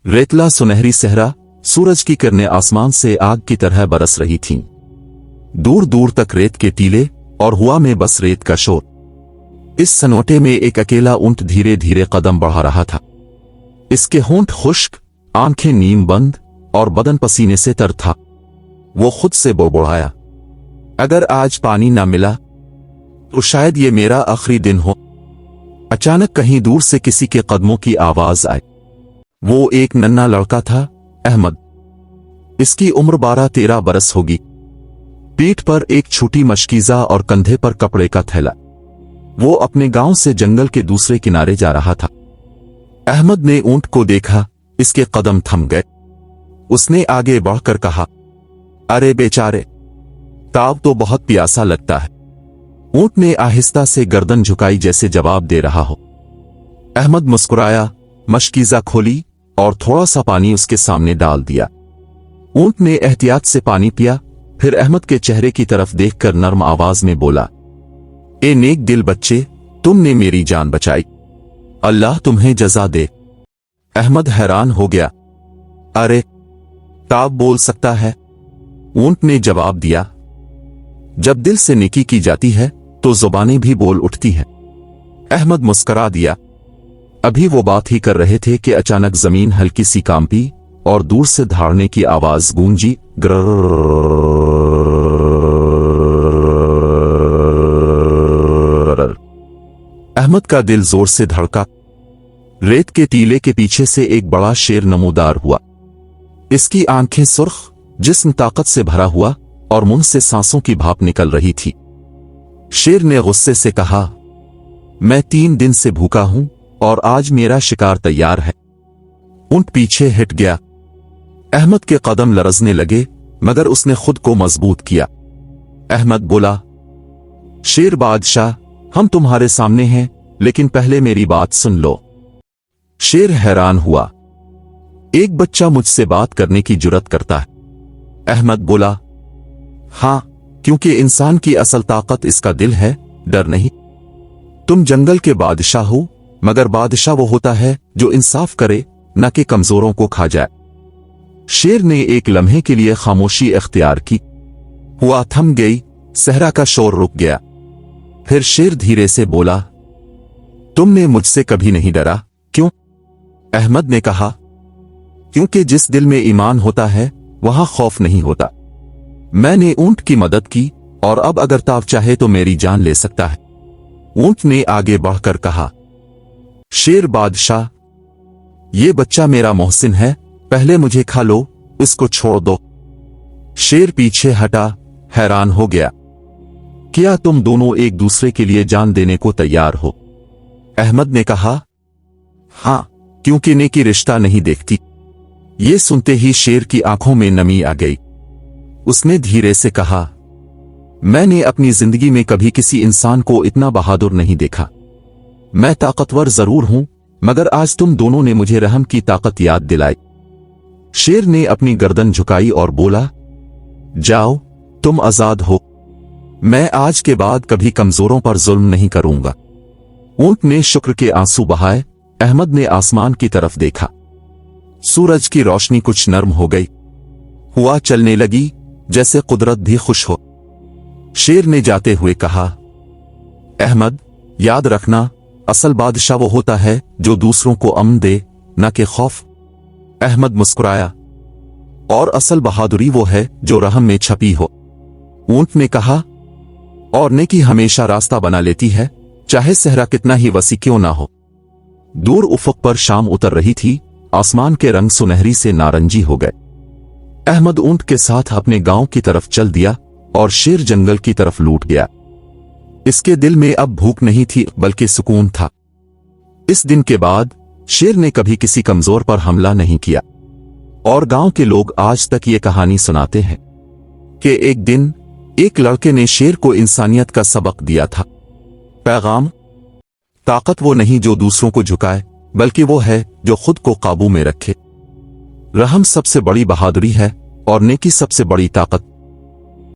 रेतला सुनहरी सहरा सूरज की किरणें आसमान से आग की तरह बरस रही थीं। दूर दूर तक रेत के टीले और हवा में बस रेत का शोर। इस सन्नाटे में एक अकेला ऊंट धीरे धीरे कदम बढ़ा रहा था। इसके होंठ खुश्क, आंखें नीम बंद और बदन पसीने से तर था। वो खुद से बड़बड़ाया, अगर आज पानी ना मिला तो शायद ये मेरा आखिरी दिन हो। अचानक कहीं दूर से किसी के कदमों की आवाज आई। वो एक नन्हा लड़का था, अहमद। इसकी उम्र 12-13 बरस होगी। पीठ पर एक छोटी मशकीजा और कंधे पर कपड़े का थैला। वो अपने गांव से जंगल के दूसरे किनारे जा रहा था। अहमद ने ऊंट को देखा, इसके कदम थम गए। उसने आगे बढ़कर कहा, अरे बेचारे, ताव तो बहुत प्यासा लगता है। ऊंट ने आहिस्ता से गर्दन झुकाई जैसे जवाब दे रहा हो। अहमद मुस्कुराया, मशकीजा खोली और थोड़ा सा पानी उसके सामने डाल दिया। ऊंट ने एहतियात से पानी पिया, फिर अहमद के चेहरे की तरफ देखकर नर्म आवाज में बोला, ए नेक दिल बच्चे, तुमने मेरी जान बचाई, अल्लाह तुम्हें जज़ा दे। अहमद हैरान हो गया, अरे ताब बोल सकता है? ऊंट ने जवाब दिया, जब दिल से नेकी की जाती है तो जुबानें भी बोल उठती हैं। अहमद मुस्करा दिया। अभी वो बात ही कर रहे थे कि अचानक जमीन हल्की सी कांपी और दूर से धाड़ने की आवाज गूंजी। अहमद का दिल जोर से धड़का। रेत के टीले के पीछे से एक बड़ा शेर नमूदार हुआ। इसकी आंखें सुर्ख, जिस्म ताकत से भरा हुआ और मुंह से सांसों की भाप निकल रही थी। शेर ने गुस्से से कहा, मैं 3 दिन से भूखा हूं और आज मेरा शिकार तैयार है। ऊंट पीछे हट गया। अहमद के कदम लरजने लगे, मगर उसने खुद को मजबूत किया। अहमद बोला, शेर बादशाह, हम तुम्हारे सामने हैं, लेकिन पहले मेरी बात सुन लो। शेर हैरान हुआ, एक बच्चा मुझसे बात करने की जुर्रत करता है। अहमद बोला, हां, क्योंकि इंसान की असल ताकत इसका दिल है, डर नहीं। तुम जंगल के बादशाह हो, मगर बादशाह वो होता है जो इंसाफ करे, न कि कमजोरों को खा जाए। शेर ने एक लम्हे के लिए खामोशी इख्तियार की। हुआ थम गई, सहरा का शोर रुक गया। फिर शेर धीरे से बोला, तुमने मुझसे कभी नहीं डरा, क्यों? अहमद ने कहा, क्योंकि जिस दिल में ईमान होता है वहां खौफ नहीं होता। मैंने ऊंट की मदद की और अब अगर ताव चाहे तो मेरी जान ले सकता है। ऊंट ने आगे बढ़कर कहा, शेर बादशाह, ये बच्चा मेरा मोहसिन है, पहले मुझे खा लो, इसको छोड़ दो। शेर पीछे हटा, हैरान हो गया, क्या तुम दोनों एक दूसरे के लिए जान देने को तैयार हो? अहमद ने कहा, हां, क्योंकि नेकी रिश्ता नहीं देखती। ये सुनते ही शेर की आंखों में नमी आ गई। उसने धीरे से कहा, मैंने अपनी जिंदगी में कभी किसी इंसान को इतना बहादुर नहीं देखा। मैं ताकतवर जरूर हूं, मगर आज तुम दोनों ने मुझे रहम की ताकत याद दिलाई। शेर ने अपनी गर्दन झुकाई और बोला, जाओ, तुम आजाद हो। मैं आज के बाद कभी कमजोरों पर जुल्म नहीं करूंगा। ऊंट ने शुक्र के आंसू बहाए। अहमद ने आसमान की तरफ देखा। सूरज की रोशनी कुछ नर्म हो गई। हवा चलने लगी, जैसे कुदरत भी खुश हो। शेर ने जाते हुए कहा, अहमद, याद रखना, असल बादशाह वो होता है जो दूसरों को अमन दे, न कि खौफ। अहमद मुस्कुराया, और असल बहादुरी वो है जो रहम में छपी हो। ऊंट ने कहा, और नेकी हमेशा रास्ता बना लेती है, चाहे सहरा कितना ही वसी क्यों ना हो। दूर उफक पर शाम उतर रही थी। आसमान के रंग सुनहरी से नारंगी हो गए। अहमद ऊंट के साथ अपने गांव की तरफ चल दिया और शेर जंगल की तरफ लूट गया। इसके दिल में अब भूख नहीं थी, बल्कि सुकून था। इस दिन के बाद शेर ने कभी किसी कमजोर पर हमला नहीं किया, और गांव के लोग आज तक ये कहानी सुनाते हैं कि एक दिन एक लड़के ने शेर को इंसानियत का सबक दिया था। पैगाम, ताकत वो नहीं जो दूसरों को झुकाए, बल्कि वो है जो खुद को काबू में रखे। रहम सबसे बड़ी बहादुरी है और नेकी सबसे बड़ी ताकत।